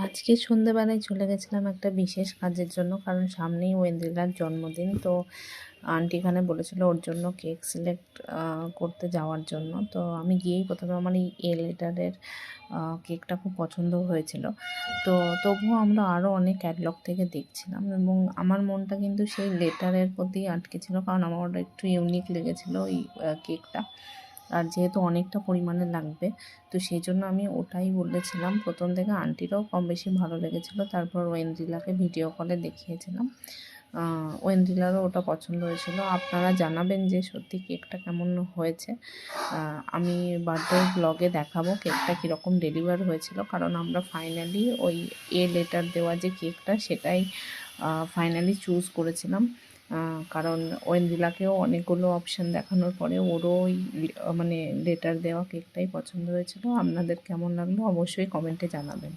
আজকে সন্ধ্যেবেলায় চলে গেছিলাম একটা বিশেষ কাজের জন্য, কারণ সামনেই ওয়েন্দ্রিলার জন্মদিন। তো আন্টি এখানে বলেছিল ওর জন্য কেক সিলেক্ট করতে যাওয়ার জন্য। তো আমি গিয়েই প্রথমে আমার এই লেটারের কেকটা খুব পছন্দ হয়েছিল। তো তবুও আমরা আরও অনেক ক্যাটলগ থেকে দেখছিলাম এবং আমার মনটা কিন্তু সেই লেটারের প্রতি আটকে ছিল, কারণ আমার ওটা একটু ইউনিক লেগেছিলো ওই কেকটা। আর যেহেতু অনেকটা পরিমাণে লাগবে, তো সেই জন্য আমি ওটাই বলেছিলাম। প্রথম থেকে আন্টিরও কম বেশি ভালো লেগেছিলো। তারপর ওয়েন্দ্রিলাকে ভিডিও কলে দেখিয়েছিলাম, ওয়েন্দ্রিলারও ওটা পছন্দ হয়েছিল। আপনারা জানাবেন যে সত্যি কেকটা কেমন হয়েছে। আমি বার্থডে ব্লগে দেখাবো কেকটা কীরকম ডেলিভার হয়েছিল, কারণ আমরা ফাইনালি ওই লেটার দেওয়া যে কেকটা সেটাই ফাইনালি চুজ করেছিলাম। কারণ ওয়েন্দ্রিলাকেও অনেকগুলো অপশান দেখানোর পরে ওরও ওই মানে লেটার দেওয়া কেকটাই পছন্দ হয়েছিল। আপনাদের কেমন লাগলো অবশ্যই কমেন্টে জানাবেন।